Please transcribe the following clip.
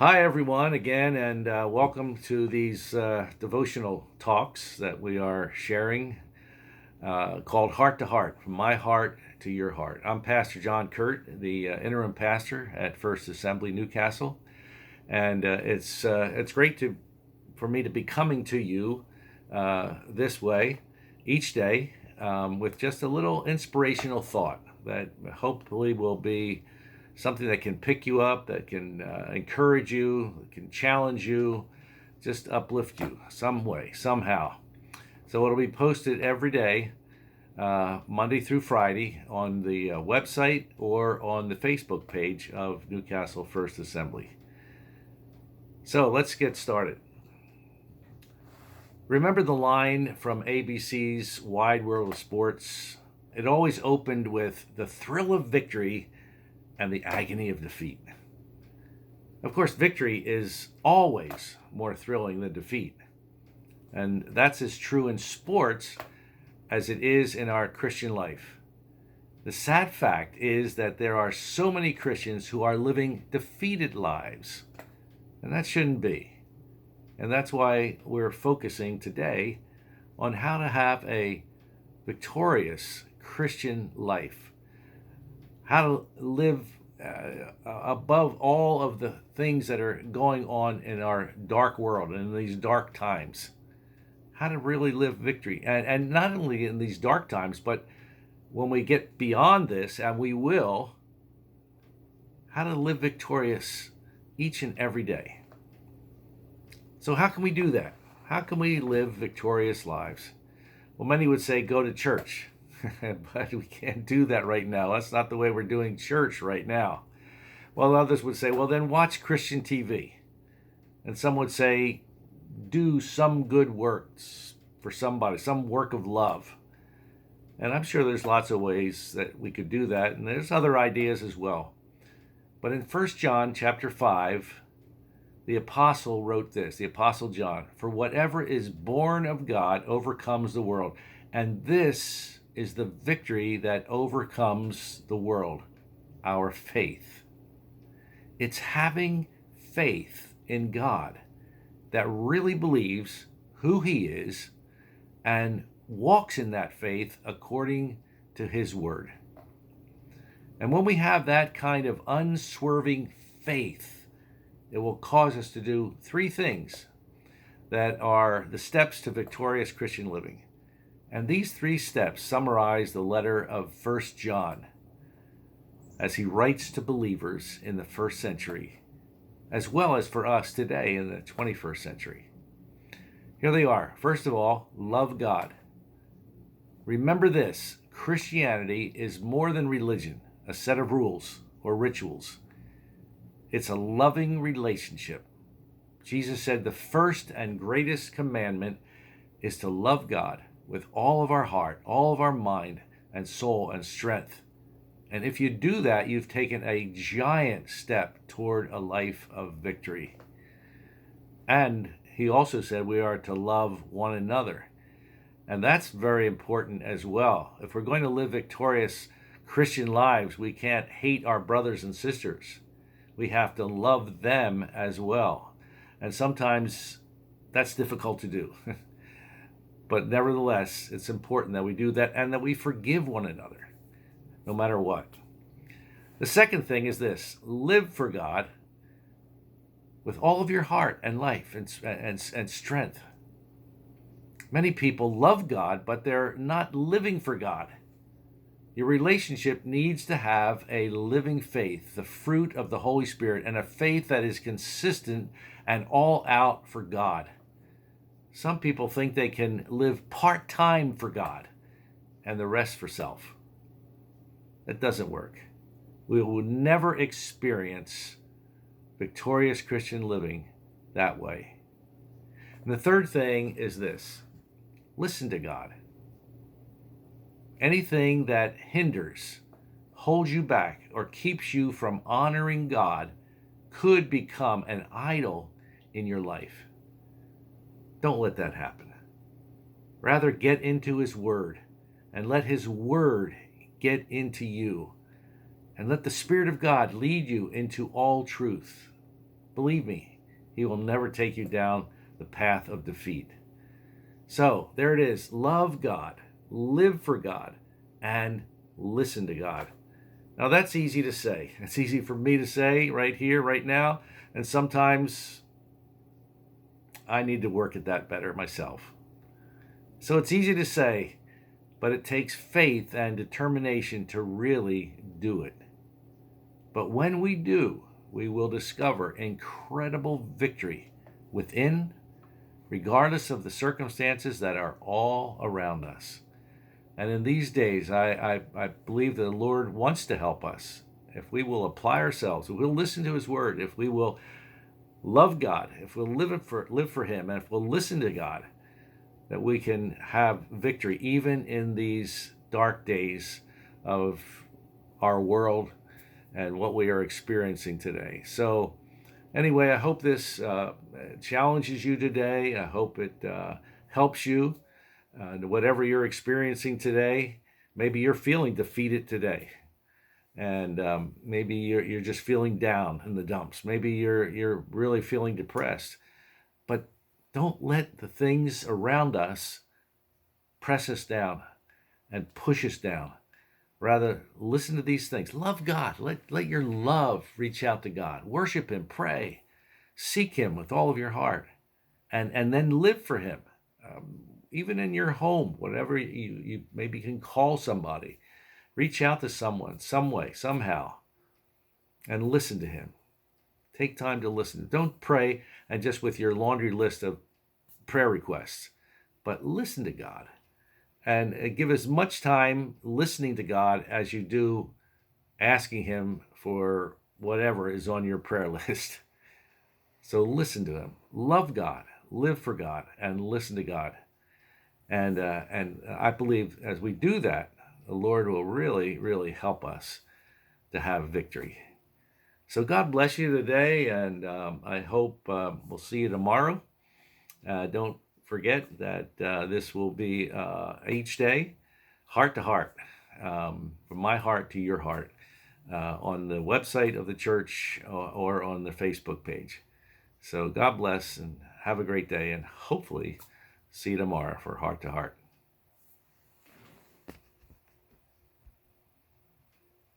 Hi, everyone, again, and welcome to these devotional talks that we are sharing called Heart to Heart, from my heart to your heart. I'm Pastor John Kurt, the interim pastor at First Assembly Newcastle, and it's great for me to be coming to you this way each day with just a little inspirational thought that hopefully will be something that can pick you up, that can encourage you, that can challenge you, just uplift you some way, somehow. So it'll be posted every day, Monday through Friday, on the website or on the Facebook page of Newcastle First Assembly. So let's get started. Remember the line from ABC's Wide World of Sports? It always opened with the thrill of victory and the agony of defeat. Of course, victory is always more thrilling than defeat. And that's as true in sports as it is in our Christian life. The sad fact is that there are so many Christians who are living defeated lives. And that shouldn't be. And that's why we're focusing today on how to have a victorious Christian life. How to live above all of the things that are going on in our dark world and in these dark times. How to really live victory. And not only in these dark times, but when we get beyond this, and we will, how to live victorious each and every day. So how can we do that? How can we live victorious lives? Well, many would say go to church. But we can't do that right now. That's not the way we're doing church right now. Well, others would say, well, then watch Christian TV. And some would say, do some good works for somebody, some work of love. And I'm sure there's lots of ways that we could do that, and there's other ideas as well. But in 1 John chapter 5, the apostle wrote this, the apostle John, for whatever is born of God overcomes the world. And this is the victory that overcomes the world, our faith. It's having faith in God that really believes who He is and walks in that faith according to His word. And when we have that kind of unswerving faith, it will cause us to do three things that are the steps to victorious Christian living. And these three steps summarize the letter of 1 John as he writes to believers in the first century, as well as for us today in the 21st century. Here they are. First of all, love God. Remember this, Christianity is more than religion, a set of rules or rituals. It's a loving relationship. Jesus said the first and greatest commandment is to love God with all of our heart, all of our mind and soul and strength. And if you do that, you've taken a giant step toward a life of victory. And he also said we are to love one another. And that's very important as well. If we're going to live victorious Christian lives, we can't hate our brothers and sisters. We have to love them as well. And sometimes that's difficult to do. But nevertheless, it's important that we do that and that we forgive one another, no matter what. The second thing is this: live for God with all of your heart and life and strength. Many people love God, but they're not living for God. Your relationship needs to have a living faith, the fruit of the Holy Spirit, and a faith that is consistent and all out for God. Some people think they can live part-time for God and the rest for self. That doesn't work. We will never experience victorious Christian living that way. And the third thing is this: listen to God. Anything that hinders, holds you back, or keeps you from honoring God could become an idol in your life. Don't let that happen. Rather, get into His Word and let His Word get into you. And let the Spirit of God lead you into all truth. believe me, he will never take you down the path of defeat. So there it is. Love God, live for God, and listen to God. Now that's easy to say. It's easy for me to say right here, right now. And sometimes I need to work at that better myself. So it's easy to say, but it takes faith and determination to really do it. But when we do, we will discover incredible victory within, regardless of the circumstances that are all around us. And in these days, I believe the Lord wants to help us. If we will apply ourselves, if we'll listen to his word, if we will love God, if we'll live for him, and if we'll listen to God, that we can have victory even in these dark days of our world and what we are experiencing today. So anyway, I hope this challenges you today. I hope it helps you. Whatever you're experiencing today, maybe you're feeling defeated today, and maybe you're just feeling down in the dumps. Maybe you're really feeling depressed. But don't let the things around us press us down and push us down. Rather, listen to these things. Love God. Let your love reach out to God. Worship him. Pray. Seek him with all of your heart. And then live for him. Even in your home, whatever you maybe can call somebody. Reach out to someone, some way, somehow. And listen to him. Take time to listen. Don't pray and just with your laundry list of prayer requests. But listen to God. And give as much time listening to God as you do asking him for whatever is on your prayer list. So listen to him. Love God. Live for God. And listen to God. And I believe as we do that, the Lord will really, really help us to have victory. So God bless you today, and I hope we'll see you tomorrow. Don't forget that this will be each day, heart to heart, from my heart to your heart, on the website of the church or on the Facebook page. So God bless and have a great day, and hopefully see you tomorrow for Heart to Heart.